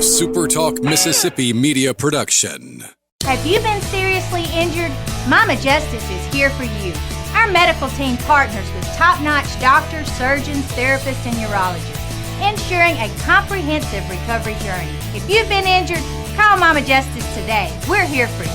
SuperTalk Mississippi Media production. Have you been seriously injured? Mama Justice is here for you. Our medical team partners with top-notch doctors, surgeons, therapists, and urologists, ensuring a comprehensive recovery journey. If you've been injured, call Mama Justice today. We're here for you.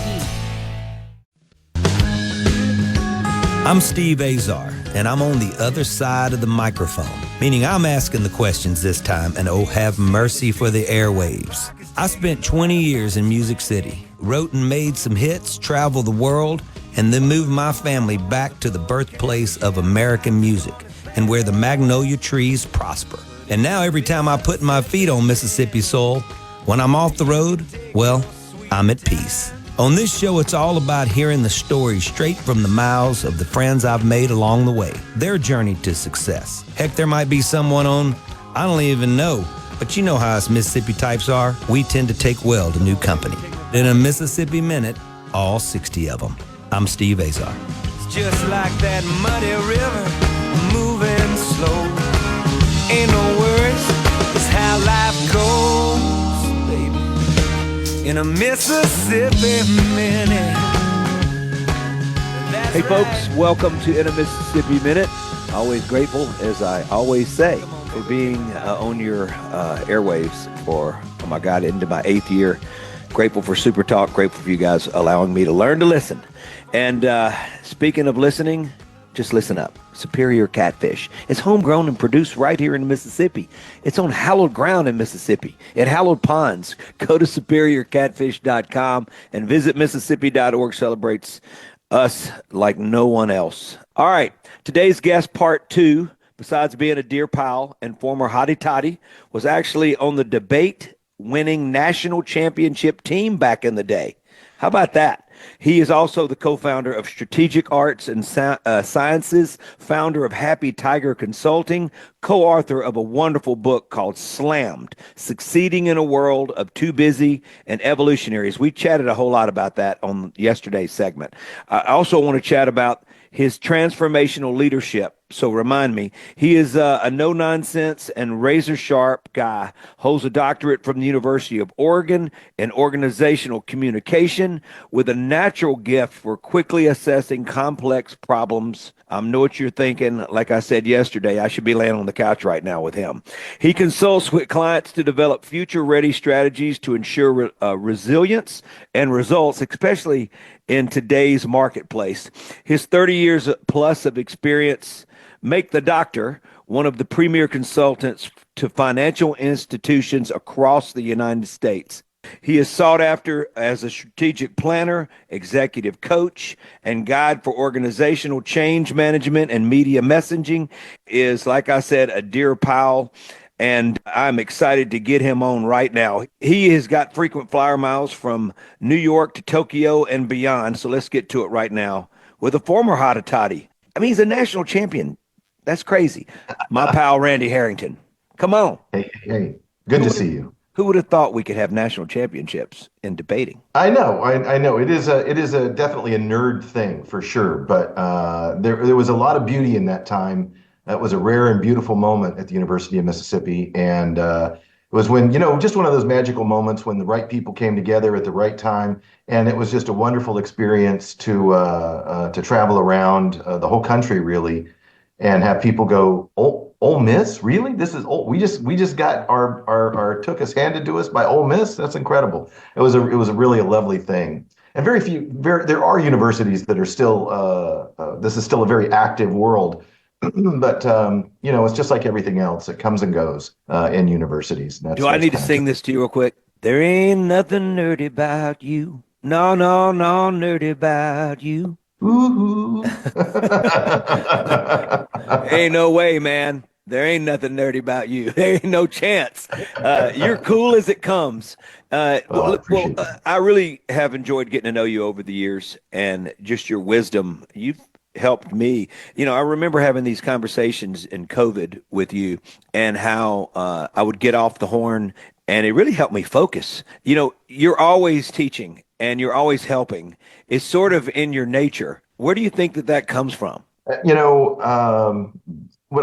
I'm Steve Azar, and I'm on the other side of the microphone, meaning I'm asking the questions this time, and oh, have mercy for the airwaves. I spent 20 years in Music City, wrote and made some hits, traveled the world, and then moved my family back to the birthplace of American music and where the magnolia trees prosper. And now every time I put my feet on Mississippi soil, when I'm off the road, well, I'm at peace. On this show, it's all about hearing the stories straight from the mouths of the friends I've made along the way, their journey to success. Heck, there might be someone on, I don't even know, but you know how us Mississippi types are. We tend to take well to new company. In a Mississippi Minute, all 60 of them. I'm Steve Azar. It's just like that muddy river, moving slow. Ain't no worries, it's how life goes, baby. In a Mississippi Minute. Hey folks, welcome to In a Mississippi Minute. Always grateful, as I always say, for being on your airwaves for, oh my God, into my 8th year. Grateful for Super Talk, grateful for you guys allowing me to learn to listen. And speaking of listening, just listen up. Superior Catfish. It's homegrown and produced right here in Mississippi. It's on hallowed ground in Mississippi, at hallowed ponds. Go to superiorcatfish.com and visit Mississippi.org. Celebrates us like no one else. All right, today's guest, part 2, besides being a dear pal and former hottie toddy, was actually on the debate-winning national championship team back in the day. How about that? He is also the co-founder of Strategic Arts and Sciences, founder of Happy Tiger Consulting, co-author of a wonderful book called Slammed, Succeeding in a World of Too Busy and Evolutionaries. We chatted a whole lot about that on yesterday's segment. I also want to chat about his transformational leadership. So remind me, he is a no-nonsense and razor-sharp guy, holds a doctorate from the University of Oregon in organizational communication with a natural gift for quickly assessing complex problems. I know what you're thinking. Like I said yesterday, I should be laying on the couch right now with him. He consults with clients to develop future-ready strategies to ensure resilience and results, especially in today's marketplace. His 30 years plus of experience make the doctor one of the premier consultants to financial institutions across the United States. He is sought after as a strategic planner, executive coach, and guide for organizational change management and media messaging. Is, like I said, a dear pal, and I'm excited to get him on right now. He has got frequent flyer miles from New York to Tokyo and beyond, so let's get to it right now with a former hottie toddy. I mean, he's a national champion. That's crazy. My pal, Randy Harrington. Come on. Hey. Good to see you. Who would have thought we could have national championships in debating? I know. It is a definitely a nerd thing for sure. But there was a lot of beauty in that time. That was a rare and beautiful moment at the University of Mississippi. And it was when, just one of those magical moments when the right people came together at the right time. And it was just a wonderful experience to travel around the whole country, really, and have people go, "Oh, Ole Miss, really? This is old. We just got our took us handed to us by Ole Miss. That's incredible." It was really a lovely thing. And there are universities that are still this is still a very active world, but it's just like everything else. It comes and goes in universities. Do I need to sing this to you real quick? There ain't nothing nerdy about you. No, nerdy about you. Ooh. Ain't no way, man. There ain't nothing nerdy about you. There ain't no chance. You're cool as it comes. I really have enjoyed getting to know you over the years and just your wisdom. You've helped me. I remember having these conversations in COVID with you and how I would get off the horn, and it really helped me focus. You're always teaching and you're always helping. It's sort of in your nature. Where do you think that comes from? What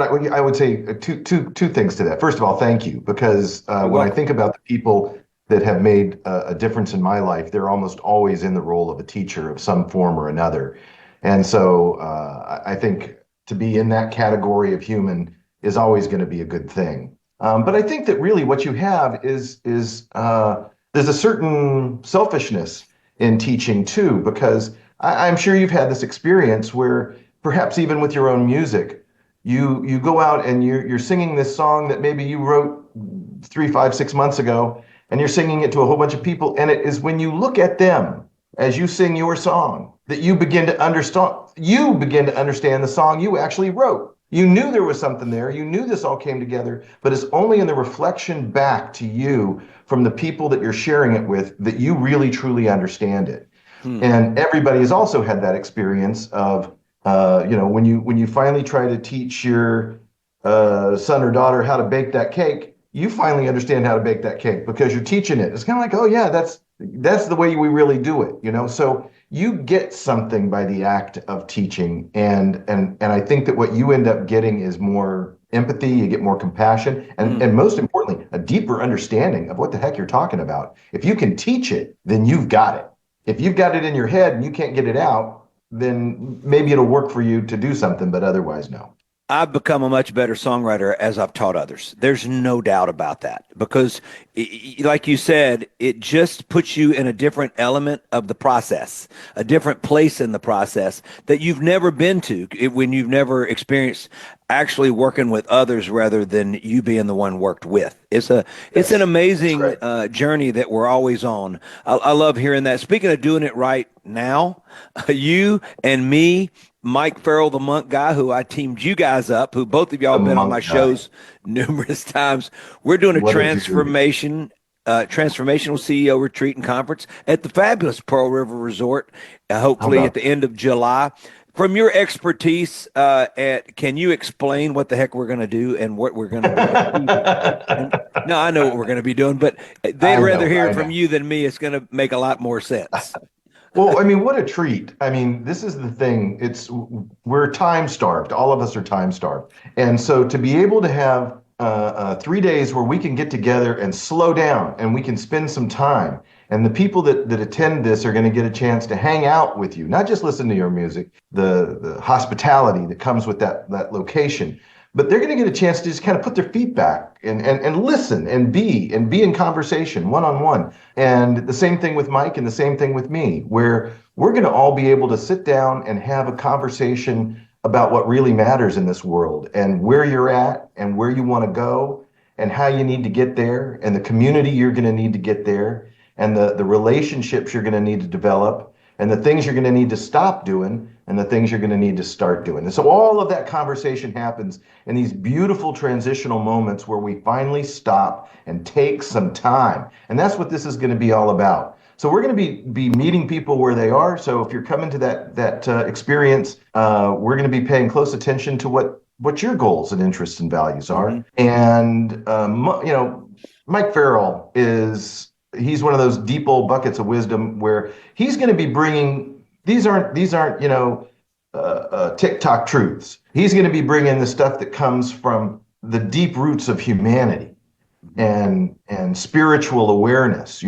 I would say two things to that. First of all, thank you, because when I think about the people that have made a difference in my life, they're almost always in the role of a teacher of some form or another. And so I think to be in that category of human is always going to be a good thing. But I think that really what you have is there's a certain selfishness in teaching too, because I'm sure you've had this experience where perhaps even with your own music, you go out and you're singing this song that maybe you wrote 3, 5, 6 months ago, and you're singing it to a whole bunch of people. And it is when you look at them as you sing your song that you begin to understand. You begin to understand the song you actually wrote. You knew there was something there. You knew this all came together, but it's only in the reflection back to you from the people that you're sharing it with that you really truly understand it. And everybody has also had that experience of, when you finally try to teach your son or daughter how to bake that cake, you finally understand how to bake that cake because you're teaching it. It's kind of like, oh yeah, that's the way we really do it, So you get something by the act of teaching, and I think that what you end up getting is more empathy. You get more compassion, and most importantly, a deeper understanding of what the heck you're talking about. If you can teach it, then you've got it. If you've got it in your head and you can't get it out, then maybe it'll work for you to do something, but otherwise, no. I've become a much better songwriter as I've taught others. There's no doubt about that, because like you said, it just puts you in a different element of the process, a different place in the process that you've never been to when you've never experienced actually working with others rather than you being the one worked with. It's an amazing journey that we're always on. I love hearing that. Speaking of doing it right now, you and me, Mike Farrell, the Monk guy, who I teamed you guys up, who both of y'all have been on my shows numerous times. We're doing a transformational CEO retreat and conference at the fabulous Pearl River Resort, hopefully at the end of July. From your expertise, can you explain what the heck we're going to do and what we're going to do? No, I know what we're going to be doing, but they'd rather hear it from you than me. It's going to make a lot more sense. Well, I mean, what a treat. I mean, this is the thing. We're time starved. All of us are time starved. And so to be able to have 3 days where we can get together and slow down and we can spend some time, and the people that attend this are going to get a chance to hang out with you, not just listen to your music, the hospitality that comes with that location, but they're going to get a chance to just kind of put their feet back and listen and be in conversation one-on-one. And the same thing with Mike and the same thing with me, where we're going to all be able to sit down and have a conversation about what really matters in this world and where you're at and where you want to go and how you need to get there and the community you're going to need to get there and the relationships you're going to need to develop and the things you're going to need to stop doing and the things you're going to need to start doing. And so all of that conversation happens in these beautiful transitional moments where we finally stop and take some time. And that's what this is going to be all about. So we're going to be meeting people where they are. So if you're coming to that experience, we're going to be paying close attention to what your goals and interests and values are. Mm-hmm. And, Mike Farrell he's one of those deep old buckets of wisdom where he's going to be bringing, these aren't TikTok truths. He's going to be bringing the stuff that comes from the deep roots of humanity and spiritual awareness,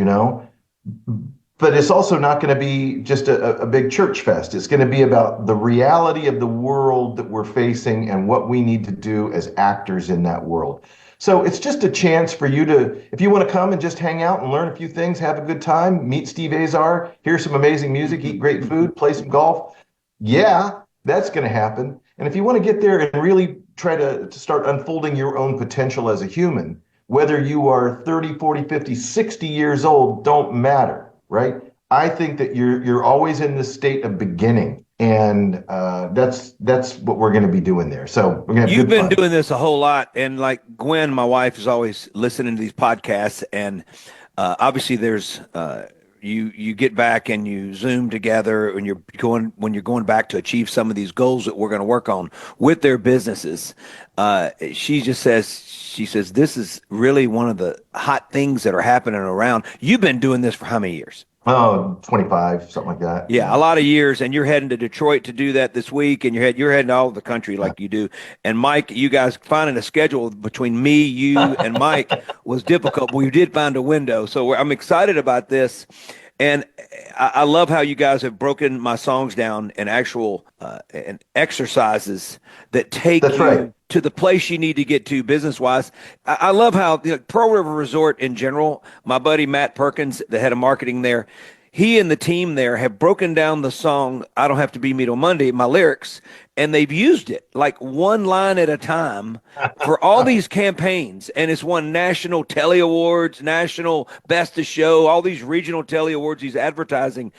but it's also not going to be just a big church fest. It's going to be about the reality of the world that we're facing and what we need to do as actors in that world. So it's just a chance for you to, if you want to come and just hang out and learn a few things, have a good time, meet Steve Azar, hear some amazing music, eat great food, play some golf. Yeah, that's going to happen. And if you want to get there and really try to start unfolding your own potential as a human, whether you are 30, 40, 50, 60 years old, don't matter, right? I think that you're always in this state of beginning. And that's what we're going to be doing there. So we're going to. You've been doing this a whole lot, and like Gwen, my wife, is always listening to these podcasts, and obviously there's you get back and you Zoom together, and when you're going back to achieve some of these goals that we're going to work on with their businesses. She says this is really one of the hot things that are happening around. You've been doing this for how many years? Oh, 25, something like that. Yeah, a lot of years, and you're heading to Detroit to do that this week, and you're heading all over the country like you do. And Mike, you guys finding a schedule between me, you, and Mike was difficult, but we did find a window. So I'm excited about this, and I love how you guys have broken my songs down in actual and exercises that take That's you right. to the place you need to get to business wise. I love how Pearl River Resort in general, my buddy Matt Perkins, the head of marketing there, he and the team there have broken down the song "I Don't Have to Be Me Till Monday," my lyrics, and they've used it like one line at a time for all these campaigns. And it's won national telly awards, national best of show, all these regional telly awards, these advertising,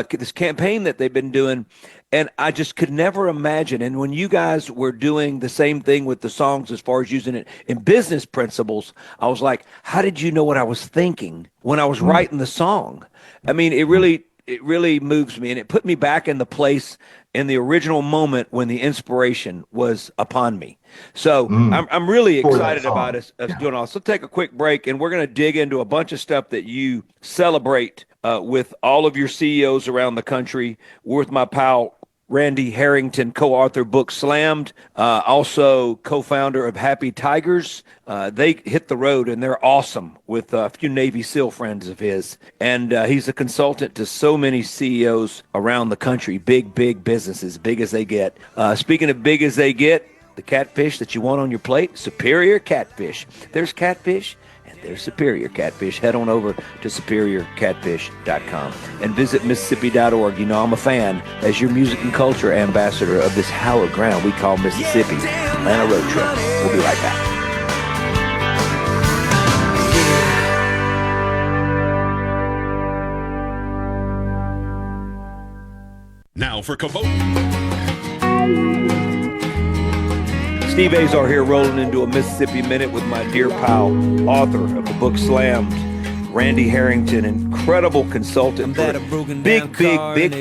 this campaign that they've been doing. And I just could never imagine. And when you guys were doing the same thing with the songs as far as using it in business principles, I was like, how did you know what I was thinking when I was writing the song? I mean, it really moves me, and it put me back in the place in the original moment when the inspiration was upon me. So I'm really For that excited song. about us doing all. So take a quick break, and we're going to dig into a bunch of stuff that you celebrate with all of your CEOs around the country. We're with my pal Randy Harrington, co-author book Slammed, also co-founder of Happy Tigers. They hit the road, and they're awesome with a few Navy SEAL friends of his. And he's a consultant to so many CEOs around the country, big businesses, big as they get. Speaking of big as they get, the catfish that you want on your plate, Superior Catfish. There's catfish, and there's Superior Catfish. Head on over to superiorcatfish.com and visit Mississippi.org. You know I'm a fan as your music and culture ambassador of this hallowed ground we call Mississippi. Plan a road trip. We'll be right back. Now for Kavote. Steve Azar here, rolling into a Mississippi Minute with my dear pal, author of the book Slammed, Randy Harrington, incredible consultant for big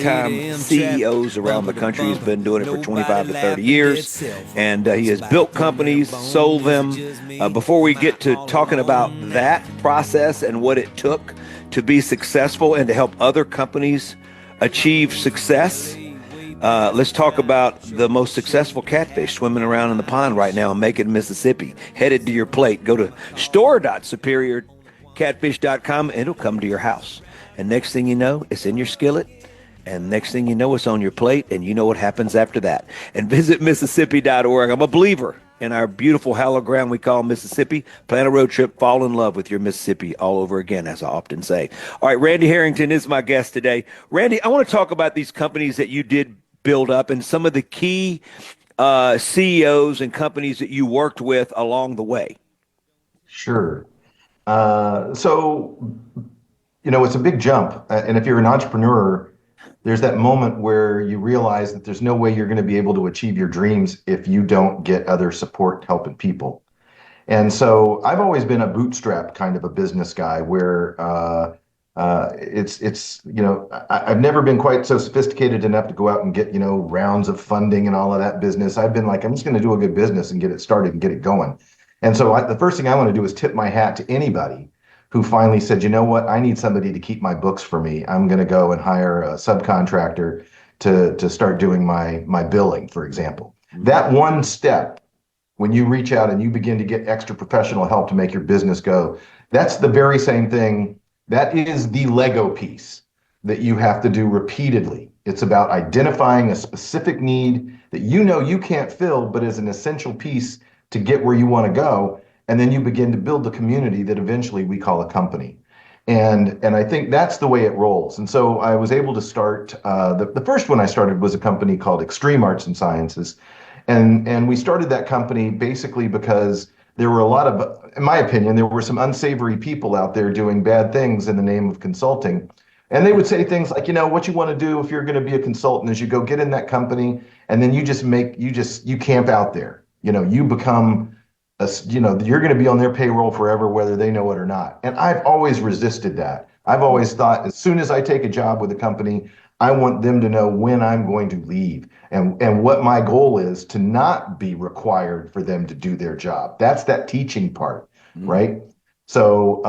time CEOs around the country. He's been doing it for 25 to 30 years, and he has built companies, sold them. Before we get to talking about that process and what it took to be successful and to help other companies achieve success, let's talk about the most successful catfish swimming around in the pond right now in Macon, Mississippi. Headed to your plate. Go to store.superiorcatfish.com and it'll come to your house. And next thing you know, it's in your skillet. And next thing you know, it's on your plate, and you know what happens after that. And visit Mississippi.org. I'm a believer in our beautiful hallowed ground we call Mississippi. Plan a road trip, fall in love with your Mississippi all over again, as I often say. All right, Randy Harrington is my guest today. Randy, I want to talk about these companies that you did build up and some of the key CEOs and companies that you worked with along the way. Sure. So, it's a big jump. And if you're an entrepreneur, there's that moment where you realize that there's no way you're going to be able to achieve your dreams if you don't get other support helping people. And so I've always been a bootstrap kind of a business guy where I've never been quite so sophisticated enough to go out and get, rounds of funding and all of that business. I've been like, I'm just going to do a good business and get it started and get it going. And so the first thing I want to do is tip my hat to anybody who finally said, you know what, I need somebody to keep my books for me. I'm going to go and hire a subcontractor to start doing my billing, for example. That one step, when you reach out and you begin to get extra professional help to make your business go, that's the very same thing. That is the Lego piece that you have to do repeatedly. It's about identifying a specific need that you can't fill, but is an essential piece to get where you want to go. And then you begin to build the community that eventually we call a company. And I think that's the way it rolls. And so I was able to start, the first one I started was a company called Extreme Arts and Sciences. And we started that company basically because there were a lot of, in my opinion, there were some unsavory people out there doing bad things in the name of consulting. And they would say things like, what you want to do if you're going to be a consultant is you go get in that company and then you camp out there. You become, you're going to be on their payroll forever, whether they know it or not. And I've always resisted that. I've always thought as soon as I take a job with a company, I want them to know when I'm going to leave and what my goal is to not be required for them to do their job. That's that teaching part, right? So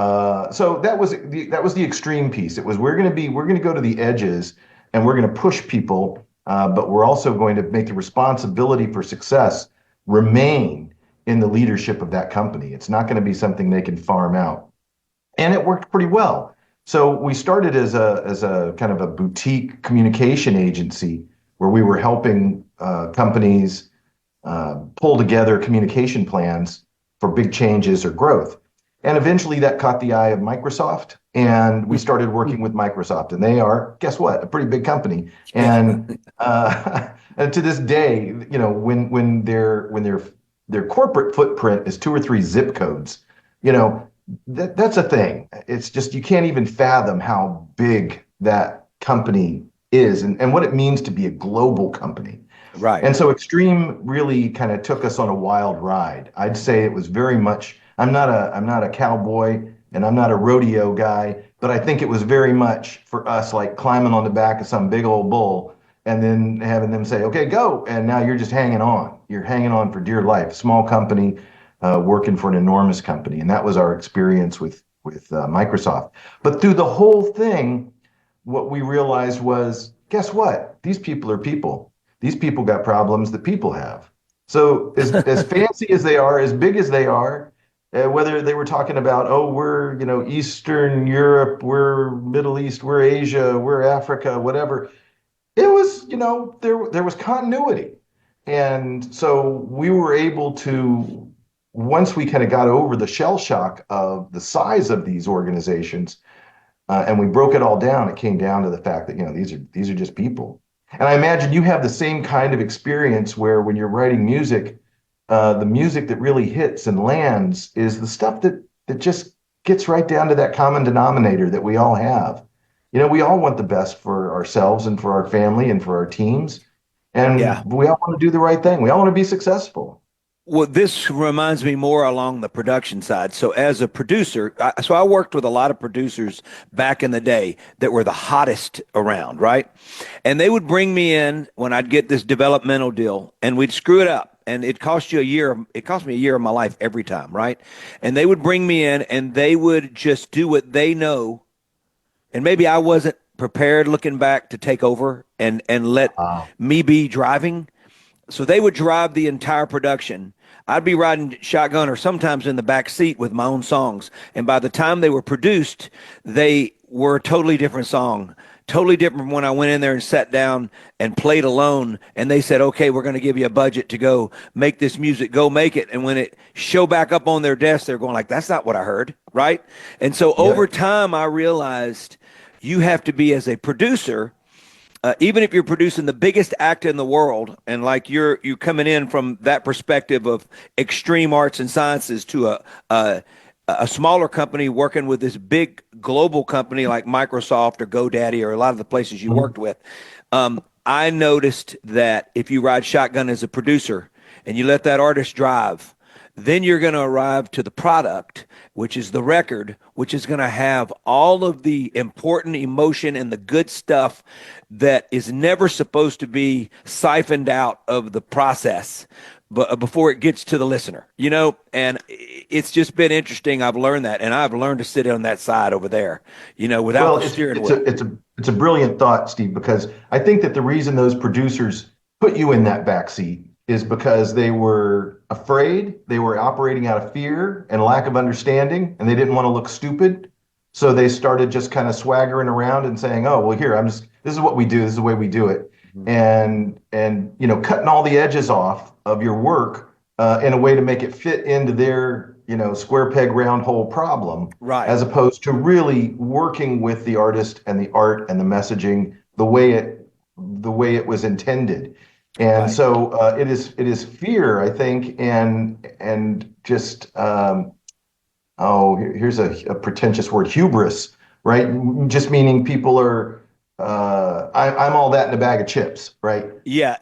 that was the extreme piece. It was we're going to go to the edges and we're going to push people, but we're also going to make the responsibility for success remain in the leadership of that company. It's not going to be something they can farm out, and it worked pretty well. So we started as a kind of a boutique communication agency where we were helping companies pull together communication plans for big changes or growth. And eventually that caught the eye of Microsoft, and we started working with Microsoft, and they are, guess what, a pretty big company. And and to this day, when their corporate footprint is 2 or 3 zip codes, that's a thing. It's just you can't even fathom how big that company is and what it means to be a global company. Right. And so Extreme really kind of took us on a wild ride. I'd say it was very much. I'm not a cowboy and I'm not a rodeo guy, but I think it was very much for us like climbing on the back of some big old bull and then having them say, okay, go. And now you're just hanging on. You're hanging on for dear life. Small company, working for an enormous company. And that was our experience with Microsoft. But through the whole thing, what we realized was, guess what? These people are people. These people got problems that people have. So as fancy as they are, as big as they are, whether they were talking about, oh, we're, Eastern Europe, we're Middle East, we're Asia, we're Africa, whatever. It was, there was continuity. And so we were able to, once we kind of got over the shell shock of the size of these organizations, and we broke it all down, it came down to the fact that, these are just people. And I imagine you have the same kind of experience where when you're writing music, the music that really hits and lands is the stuff that just gets right down to that common denominator that we all have. We all want the best for ourselves and for our family and for our teams. And we all want to do the right thing. We all want to be successful. Well, this reminds me more along the production side. So as a producer, I worked with a lot of producers back in the day that were the hottest around, right? And they would bring me in when I'd get this developmental deal and we'd screw it up. And it cost me a year of my life every time, right? And they would bring me in and they would just do what they know. And maybe I wasn't prepared looking back to take over and let me be driving. So they would drive the entire production. I'd be riding shotgun or sometimes in the back seat with my own songs. And by the time they were produced, they were a totally different song. Totally different from when I went in there and sat down and played alone and they said, okay, we're going to give you a budget to go make this music, go make it. And when it show back up on their desk, they're going like, that's not what I heard, right? And so over time, I realized you have to be, as a producer, even if you're producing the biggest act in the world, and like you're coming in from that perspective of extreme arts and sciences to a smaller company working with this big global company like Microsoft or GoDaddy or a lot of the places you worked with, I noticed that if you ride shotgun as a producer and you let that artist drive, then you're going to arrive to the product, which is the record, which is going to have all of the important emotion and the good stuff that is never supposed to be siphoned out of the process but before it gets to the listener, and it's just been interesting. I've learned that, and I've learned to sit on that side over there, without the steering wheel. It's a brilliant thought, Steve, because I think that the reason those producers put you in that backseat is because they were afraid, they were operating out of fear and lack of understanding, and they didn't want to look stupid. So they started just kind of swaggering around and saying, oh, well, here, this is what we do, this is the way we do it. And cutting all the edges off of your work in a way to make it fit into their, square peg round hole problem, right? As opposed to really working with the artist and the art and the messaging the way it was intended. And right. So it is fear, I think, and just here's a pretentious word, hubris, right? Just meaning people are. I'm all that in a bag of chips, right? Yeah.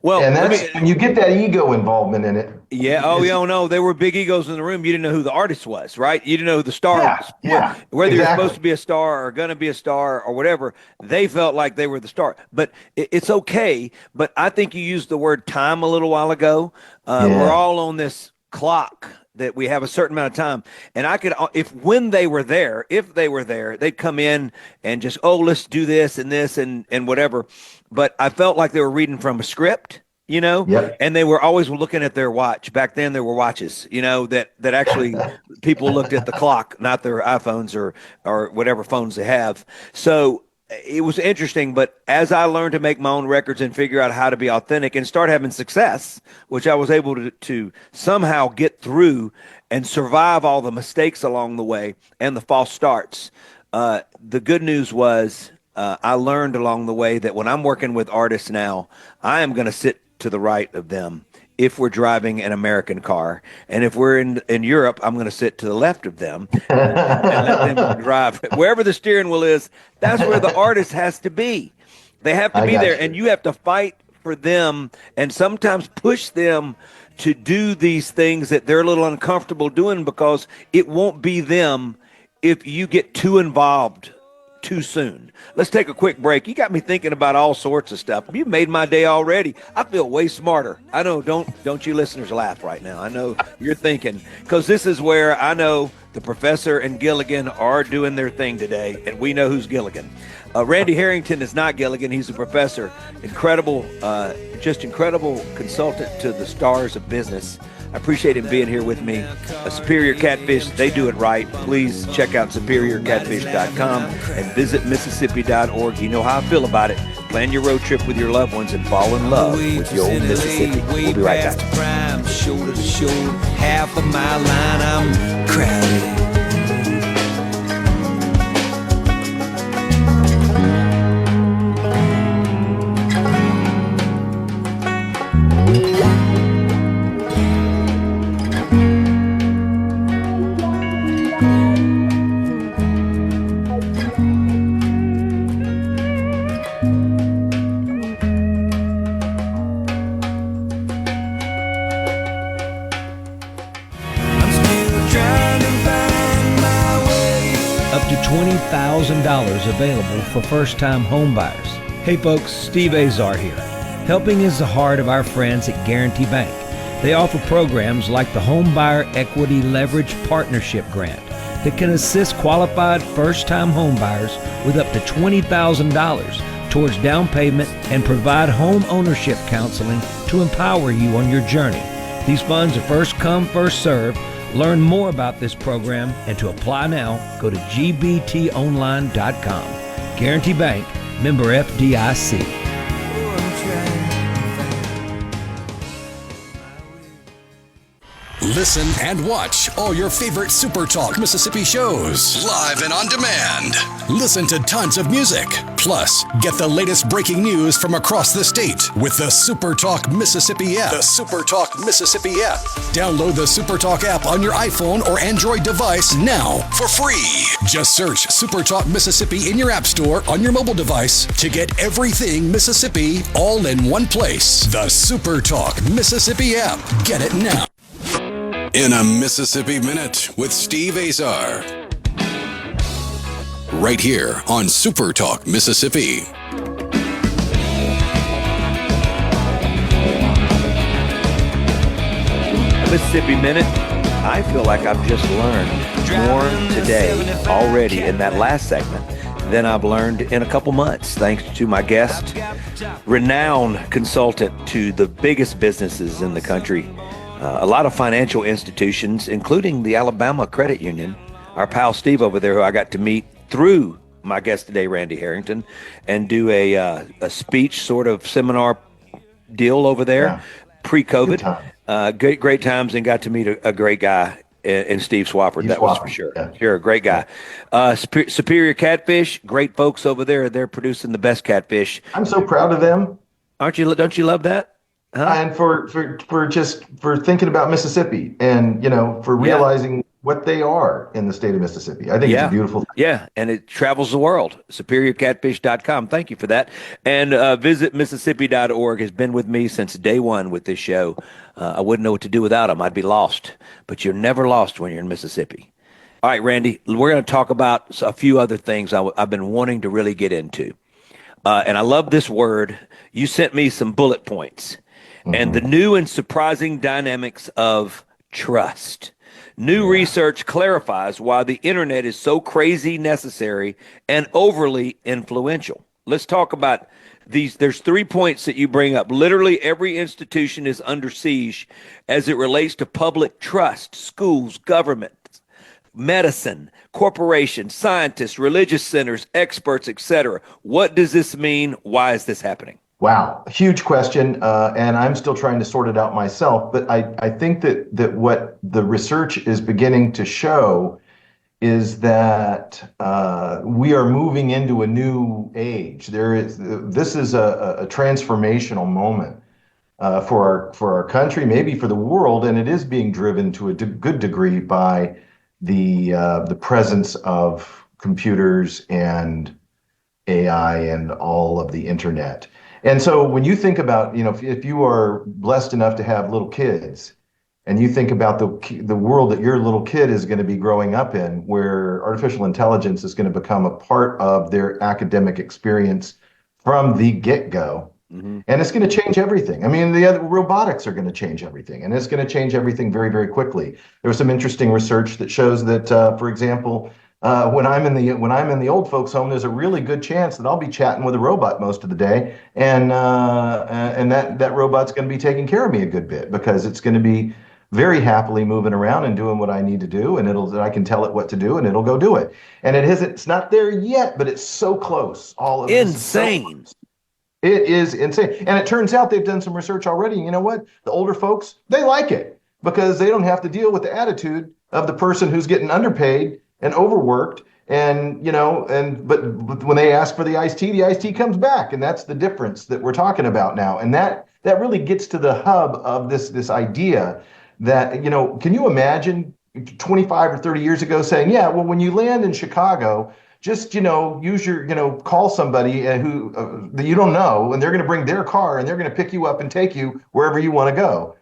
Well, and when you get that ego involvement in it. Yeah. Oh, no. There were big egos in the room. You didn't know who the artist was, right? You didn't know who the star was. Yeah. Whether you're supposed to be a star or going to be a star or whatever, they felt like they were the star. But it's okay. But I think you used the word time a little while ago. We're all on this clock, that we have a certain amount of time. And I could, if they were there, they'd come in and just, oh, let's do this and whatever. But I felt like they were reading from a script, Yep. and they were always looking at their watch. Back then there were watches, that actually people looked at the clock, not their iPhones or whatever phones they have. So it was interesting, but as I learned to make my own records and figure out how to be authentic and start having success, which I was able to somehow get through and survive all the mistakes along the way and the false starts. The good news was I learned along the way that when I'm working with artists now, I am going to sit to the right of them if we're driving an American car. And if we're in Europe, I'm going to sit to the left of them and let them drive. Wherever the steering wheel is, that's where the artist has to be. They have to be there, and you have to fight for them and sometimes push them to do these things that they're a little uncomfortable doing, because it won't be them if you get too involved too soon. Let's take a quick break. You got me thinking about all sorts of stuff. You made my day already. I feel way smarter. I know, don't you listeners laugh right now. I know you're thinking, because this is where I know the professor and Gilligan are doing their thing today, and we know who's Gilligan. Randy Harrington is not Gilligan. He's a professor. Incredible, just incredible consultant to the stars of business. I appreciate him being here with me. Superior Catfish, they do it right. Please check out superiorcatfish.com and visit Mississippi.org. You know how I feel about it. Plan your road trip with your loved ones and fall in love with your old Mississippi. We'll be right back. Shoulder to shoulder, half of my line, I'm crowded. $20,000 available for first-time home buyers. Hey folks, Steve Azar here. Helping is the heart of our friends at Guarantee Bank. They offer programs like the Home Buyer Equity Leverage Partnership Grant that can assist qualified first-time home buyers with up to $20,000 towards down payment and provide home ownership counseling to empower you on your journey. These funds are first come, first served. Learn more about this program and to apply now, go to gbtonline.com. Guarantee Bank, member FDIC. Listen and watch all your favorite SuperTalk Mississippi shows live and on demand. Listen to tons of music. Plus, get the latest breaking news from across the state with the SuperTalk Mississippi app. The SuperTalk Mississippi app. Download the SuperTalk app on your iPhone or Android device now for free. Just search SuperTalk Mississippi in your app store on your mobile device to get everything Mississippi all in one place. The SuperTalk Mississippi app. Get it now. In a Mississippi Minute with Steve Azar. Right here on SuperTalk Mississippi. Mississippi Minute. I feel like I've just learned more today already in that last segment than I've learned in a couple months, thanks to my guest, renowned consultant to the biggest businesses in the country. A lot of financial institutions, including the Alabama Credit Union. Our pal Steve over there, who I got to meet through my guest today, Randy Harrington, and do a speech sort of seminar deal over there, pre-COVID. Great times, and got to meet a great guy in Steve Swafford. That was for sure. Yeah. Sure, great guy. Superior Catfish, great folks over there. They're producing the best catfish. I'm so proud of them. Aren't you? Don't you love that? Huh? And for thinking about Mississippi and, for realizing what they are in the state of Mississippi. I think it's a beautiful thing. Yeah, and it travels the world. SuperiorCatfish.com. Thank you for that. And visit Mississippi.org has been with me since day one with this show. I wouldn't know what to do without them. I'd be lost. But you're never lost when you're in Mississippi. All right, Randy, we're going to talk about a few other things I've been wanting to really get into. And I love this word. You sent me some bullet points. And the new and surprising dynamics of trust. New research clarifies why the internet is so crazy necessary and overly influential. Let's talk about these. There's 3 points that you bring up. Literally every institution is under siege as it relates to public trust: schools, government, medicine, corporations, scientists, religious centers, experts, etc. What does this mean? Why is this happening? Wow, huge question, and I'm still trying to sort it out myself. But I think that what the research is beginning to show is that we are moving into a new age. This is a transformational moment for our country, maybe for the world, and it is being driven to a good degree by the presence of computers and AI and all of the internet. And so when you think about, if you are blessed enough to have little kids, and you think about the world that your little kid is going to be growing up in, where artificial intelligence is going to become a part of their academic experience from the get-go, and it's going to change everything. I mean, the other robotics are going to change everything, and it's going to change everything very, very quickly. There was some interesting research that shows that, for example, when I'm in the old folks' home, there's a really good chance that I'll be chatting with a robot most of the day, and that robot's going to be taking care of me a good bit, because it's going to be very happily moving around and doing what I need to do, and I can tell it what to do, and it'll go do it. And it's not there yet, but it's so close. All of insane. It is insane. And it turns out they've done some research already. And you know what? The older folks, they like it, because they don't have to deal with the attitude of the person who's getting underpaid and overworked. And, but when they ask for the iced tea comes back. And that's the difference that we're talking about now. And that really gets to the hub of this idea that, can you imagine 25 or 30 years ago saying, yeah, well, when you land in Chicago, just, use your, call somebody who that you don't know, and they're going to bring their car and they're going to pick you up and take you wherever you want to go.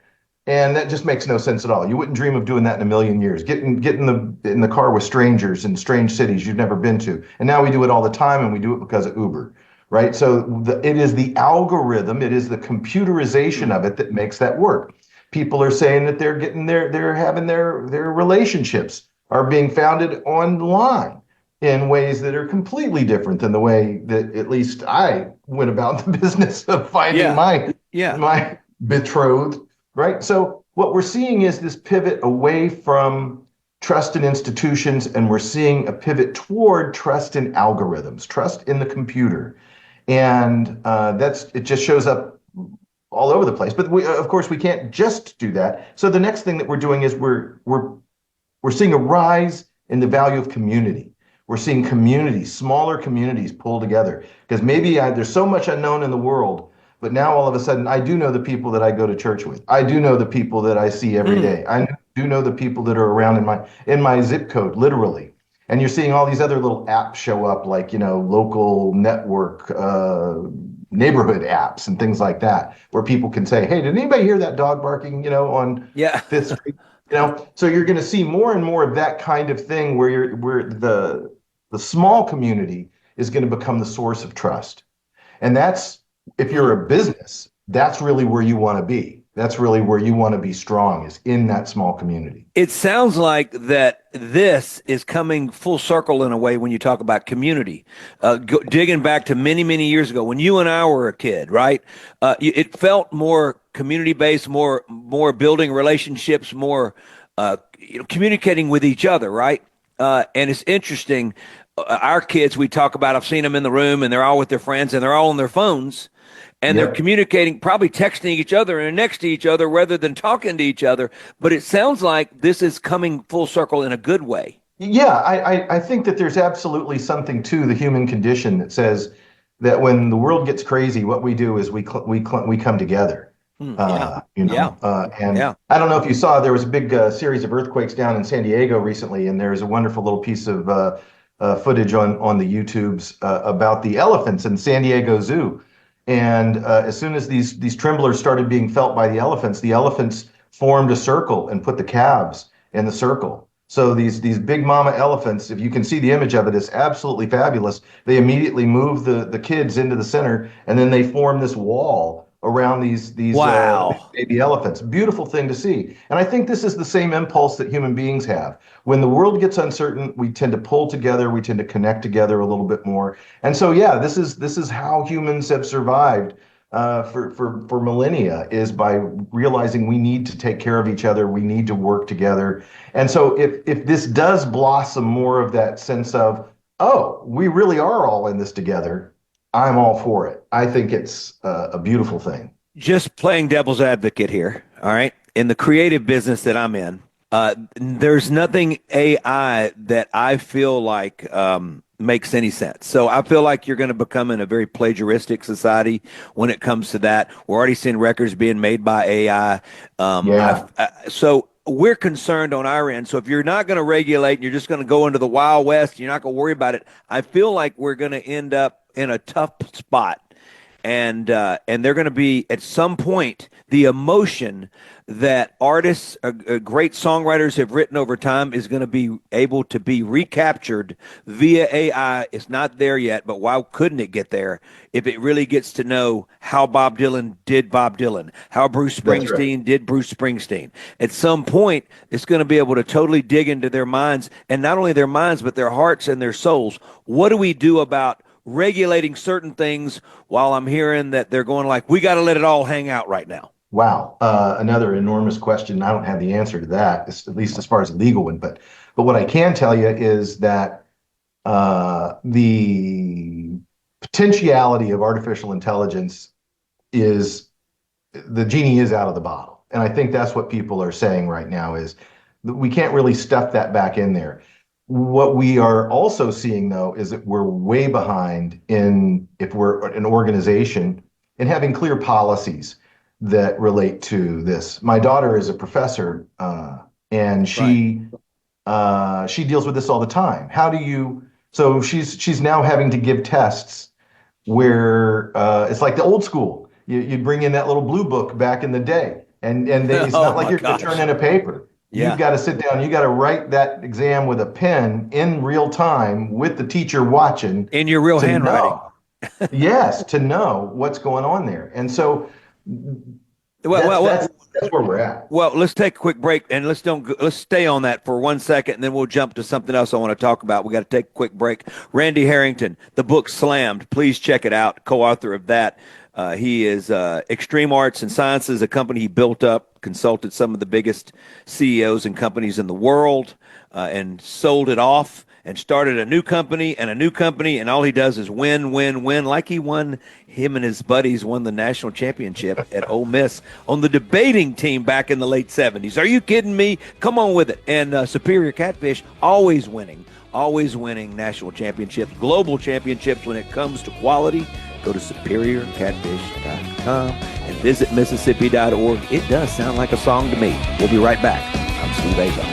And that just makes no sense at all. You wouldn't dream of doing that in a million years. Get in the car with strangers in strange cities you've never been to. And now we do it all the time, and we do it because of Uber, right? So it is the algorithm, it is the computerization of it that makes that work. People are saying that they're having their relationships are being founded online in ways that are completely different than the way that at least I went about the business of finding my betrothed, right? So what we're seeing is this pivot away from trust in institutions, and we're seeing a pivot toward trust in algorithms, trust in the computer. And it just shows up all over the place. But of course, we can't just do that. So the next thing that we're doing is we're seeing a rise in the value of community. We're seeing communities, smaller communities, pull together, because maybe there's so much unknown in the world, but now all of a sudden I do know the people that I go to church with. I do know the people that I see every day. I do know the people that are around in my zip code, literally. And you're seeing all these other little apps show up, like, local network, neighborhood apps and things like that, where people can say, hey, did anybody hear that dog barking, on Fifth Street? So you're going to see more and more of that kind of thing, where the small community is going to become the source of trust. And that's, if you're a business, that's really where you want to be. That's really where you want to be strong, is in that small community. It sounds like that this is coming full circle in a way when you talk about community. Digging back to many, many years ago, when you and I were a kid, right? It felt more community-based, more building relationships, more communicating with each other, right? And it's interesting. Our kids, we talk about, I've seen them in the room, and they're all with their friends, and they're all on their phones. And they're communicating, probably texting each other and next to each other rather than talking to each other. But it sounds like this is coming full circle in a good way. Yeah, I think that there's absolutely something to the human condition that says that when the world gets crazy, what we do is we come together. And I don't know if you saw, there was a big series of earthquakes down in San Diego recently, and there's a wonderful little piece of footage on the YouTubes about the elephants in San Diego Zoo. And as soon as these tremblers started being felt by the elephants formed a circle and put the calves in the circle. So these big mama elephants, if you can see the image of it, it's absolutely fabulous. They immediately move the kids into the center, and then they form this wall around these Wow. baby elephants. Beautiful thing to see. And I think this is the same impulse that human beings have. When the world gets uncertain, we tend to pull together, we tend to connect together a little bit more. And so, yeah, this is how humans have survived for millennia, is by realizing we need to take care of each other, we need to work together. And so if this does blossom more of that sense of, oh, we really are all in this together, I'm all for it. I think it's a beautiful thing. Just playing devil's advocate here, all right? In the creative business that I'm in, there's nothing AI that I feel like makes any sense. So I feel like you're going to become in a very plagiaristic society when it comes to that. We're already seeing records being made by AI. So we're concerned on our end. So if you're not going to regulate and you're just going to go into the Wild West, you're not going to worry about it, I feel like we're going to end up in a tough spot. And they're going to be, at some point, the emotion that artists, great songwriters have written over time is going to be able to be recaptured via AI. It's not there yet, but why couldn't it get there if it really gets to know how Bob Dylan did Bob Dylan, how Bruce Springsteen did Bruce Springsteen? At some point, it's going to be able to totally dig into their minds, and not only their minds, but their hearts and their souls. What do we do about regulating certain things, while I'm hearing that they're going like, we got to let it all hang out right now? Wow. Another enormous question. I don't have the answer to that, at least as far as a legal one. But what I can tell you is that the potentiality of artificial intelligence is, the genie is out of the bottle. And I think that's what people are saying right now, is that we can't really stuff that back in there. What we are also seeing, though, is that we're way behind if we're an organization, in having clear policies that relate to this. My daughter is a professor, and she deals with this all the time. So she's now having to give tests where it's like the old school. You'd bring in that little blue book back in the day, and it's not like you're going to turn in a paper. Yeah. You've got to sit down. You got to write that exam with a pen in real time with the teacher watching. In your real handwriting. Yes, to know what's going on there. And so that's where we're at. Well, let's take a quick break, and let's stay on that for 1 second, and then we'll jump to something else I want to talk about. We got to take a quick break. Randy Harrington, the book Slammed, please check it out. Co-author of that. He is Extreme Arts and Sciences, a company he built up, consulted some of the biggest CEOs and companies in the world, and sold it off and started a new company, and all he does is win, win, win. Like him and his buddies won the national championship at Ole Miss on the debating team back in the late 70s. Are you kidding me? Come on with it. And Superior Catfish, always winning national championships, global championships when it comes to quality. Go to superiorcatfish.com and visit Mississippi.org. It does sound like a song to me. We'll be right back. I'm Steve Azar.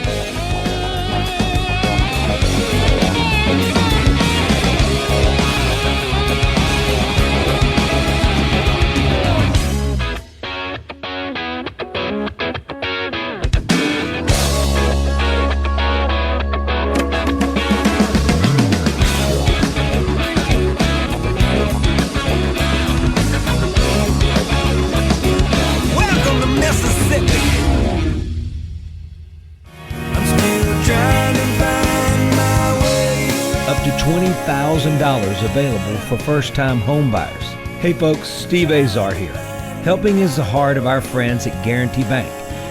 $20,000 available for first-time home buyers. Hey folks, Steve Azar here. Helping is the heart of our friends at Guarantee Bank.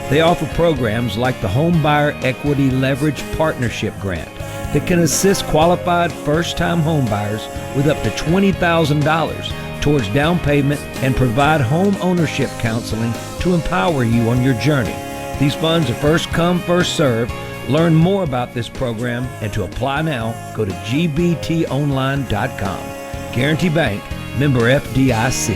They offer programs like the Home Buyer Equity Leverage Partnership Grant that can assist qualified first-time home buyers with up to $20,000 towards down payment and provide home ownership counseling to empower you on your journey. These funds are first come, first served. Learn more about this program and to apply now, go to gbtonline.com. Guarantee Bank, member FDIC.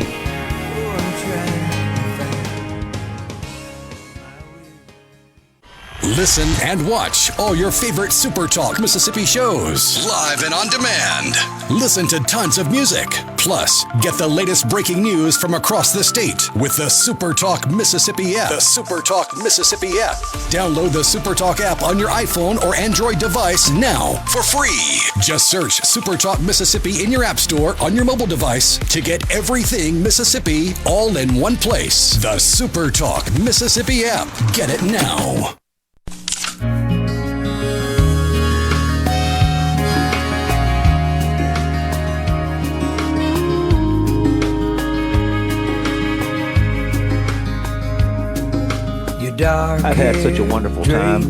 Listen and watch all your favorite SuperTalk Mississippi shows live and on demand. Listen to tons of music. Plus, get the latest breaking news from across the state with the SuperTalk Mississippi app. The SuperTalk Mississippi app. Download the SuperTalk app on your iPhone or Android device now for free. Just search SuperTalk Mississippi in your app store on your mobile device to get everything Mississippi all in one place. The SuperTalk Mississippi app. Get it now. I've had such a wonderful time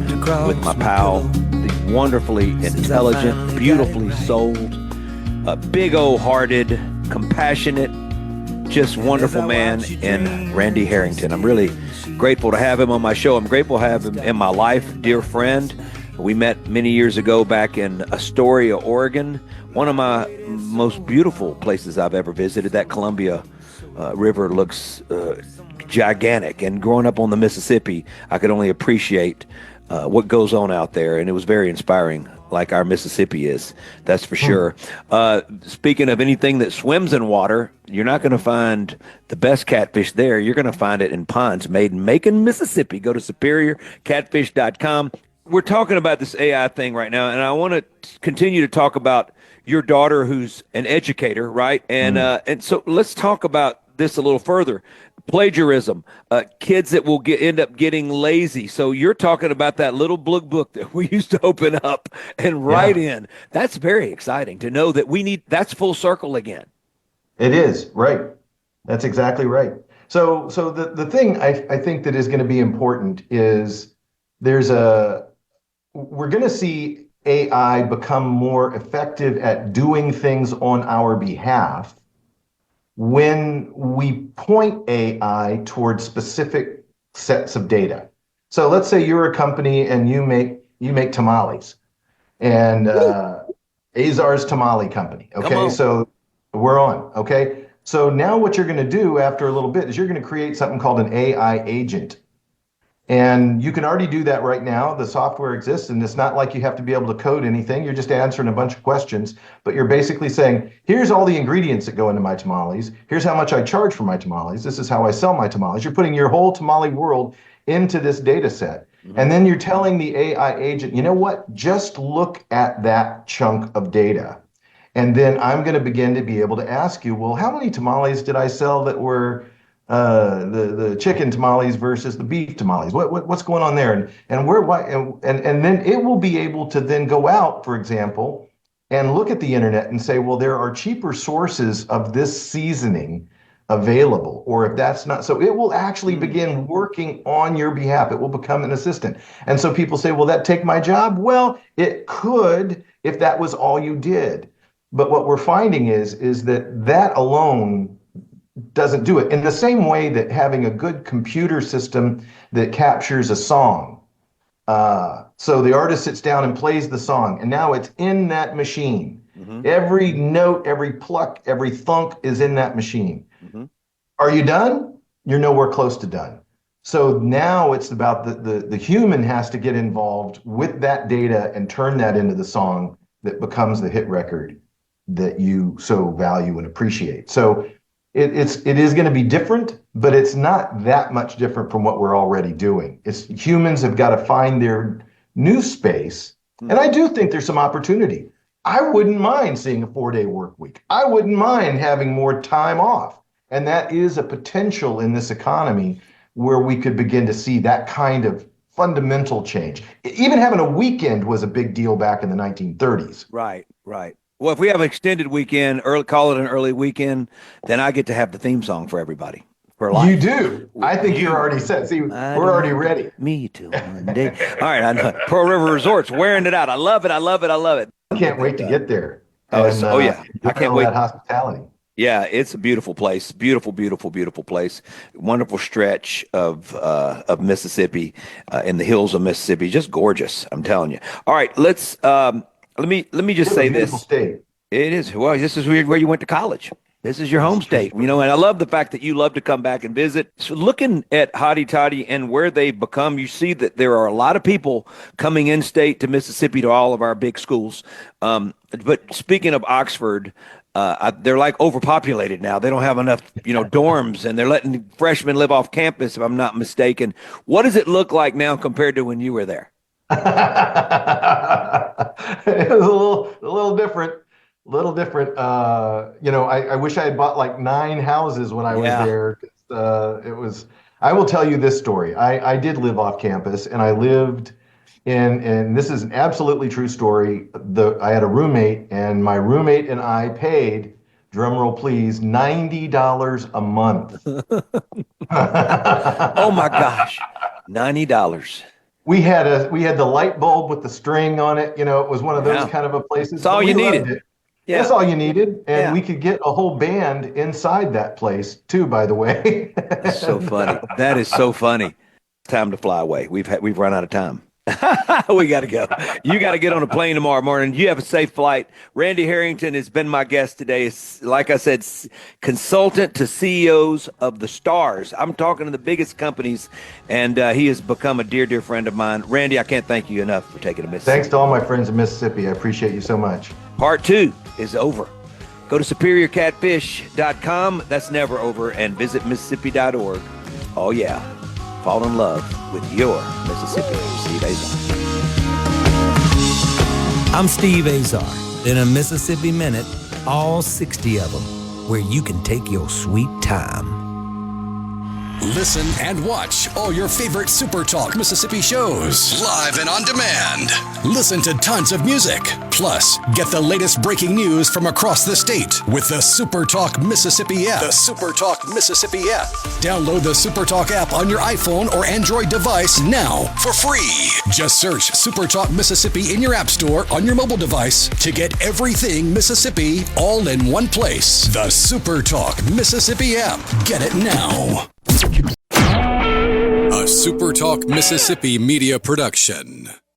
with my pal, the wonderfully intelligent, beautifully souled, big old hearted, compassionate, just wonderful man in Randy Harrington. I'm really grateful to have him on my show. I'm grateful to have him in my life, dear friend. We met many years ago back in Astoria, Oregon, one of my most beautiful places I've ever visited. That Columbia River looks gigantic, and growing up on the Mississippi, I could only appreciate what goes on out there, and it was very inspiring, like our Mississippi is, that's for sure. Speaking of anything that swims in water, you're not going to find the best catfish there. You're going to find it in ponds made in Macon, Mississippi. Go to superiorcatfish.com. We're talking about this AI thing right now, and I want to continue to talk about your daughter, who's an educator, right? And so let's talk about this a little further. Plagiarism, kids that will end up getting lazy. So you're talking about that little blue book that we used to open up and write in. That's very exciting to know that that's full circle again. It is, right. That's exactly right. So the thing I think that is going to be important is we're going to see AI become more effective at doing things on our behalf when we point AI towards specific sets of data. So let's say you're a company and you make tamales, and Azar's Tamale Company. Okay, so we're on. Okay, so now what you're going to do after a little bit is you're going to create something called an AI agent. And you can already do that right now. The software exists, and it's not like you have to be able to code anything. You're just answering a bunch of questions, but you're basically saying, here's all the ingredients that go into my tamales. Here's how much I charge for my tamales. This is how I sell my tamales. You're putting your whole tamale world into this data set. And then you're telling the AI agent, you know what? Just look at that chunk of data. And then I'm going to begin to be able to ask you, well, how many tamales did I sell that were the chicken tamales versus the beef tamales? What's going on there? And then it will be able to then go out, for example, and look at the internet and say, well, there are cheaper sources of this seasoning available, or if that's not so, it will actually begin working on your behalf. It will become an assistant. And so people say, will that take my job? Well, it could if that was all you did. But what we're finding is that alone doesn't do it. In the same way that having a good computer system that captures a song. So the artist sits down and plays the song, and now it's in that machine. Every note, every pluck, every thunk is in that machine. Are you done? You're nowhere close to done. So now it's about the human has to get involved with that data and turn that into the song that becomes the hit record that you so value and appreciate. So it is going to be different, but it's not that much different from what we're already doing. It's humans have got to find their new space. And I do think there's some opportunity. I wouldn't mind seeing a 4-day work week. I wouldn't mind having more time off. And that is a potential in this economy where we could begin to see that kind of fundamental change. Even having a weekend was a big deal back in the 1930s. Right. Well, if we have an extended weekend, call it an early weekend, then I get to have the theme song for everybody for life. You do. I think you're already set. See, we're already ready. Me too. One day. All right. I know. Pearl River Resorts, wearing it out. I love it. I can't wait to get there. Yeah. I can't wait. That hospitality. Yeah, it's a beautiful place. Beautiful, beautiful, beautiful place. Wonderful stretch of Mississippi, in the hills of Mississippi. Just gorgeous. I'm telling you. All right. Let me just say this. State. It is. Well, this is where you went to college. This is your home state, and I love the fact that you love to come back and visit. So looking at Hotty Toddy and where they've become, you see that there are a lot of people coming in state to Mississippi to all of our big schools. But speaking of Oxford, they're like overpopulated now. They don't have enough, dorms, and they're letting freshmen live off campus, if I'm not mistaken. What does it look like now compared to when you were there? It was a little different. I wish I had bought like 9 houses when I was there. I will tell you this story. I did live off campus, and I lived and this is an absolutely true story. I had a roommate, and my roommate and I paid, drumroll please, $90 a month. Oh my gosh, $90. We had the light bulb with the string on it. It was one of those kind of a places. That's all you needed. Yeah. That's all you needed. And we could get a whole band inside that place too, by the way. That's so funny. That is so funny. Time to fly away. We've run out of time. We got to go. You got to get on a plane tomorrow morning. You have a safe flight. Randy Harrington has been my guest today. Like I said, consultant to CEOs of the stars. I'm talking to the biggest companies, and he has become a dear, dear friend of mine. Randy, I can't thank you enough for taking a Mississippi. Thanks to all my friends in Mississippi. I appreciate you so much. Part 2 is over. Go to superiorcatfish.com. That's never over. And visit Mississippi.org. Oh, yeah. Fall in love with your Mississippi. Steve Azar. I'm Steve Azar. In a Mississippi Minute, all 60 of them, where you can take your sweet time. Listen and watch all your favorite SuperTalk Mississippi shows live and on demand. Listen to tons of music. Plus, get the latest breaking news from across the state with the SuperTalk Mississippi app. The SuperTalk Mississippi app. Download the SuperTalk app on your iPhone or Android device now for free. Just search SuperTalk Mississippi in your app store on your mobile device to get everything Mississippi all in one place. The SuperTalk Mississippi app. Get it now. A SuperTalk Mississippi Media production.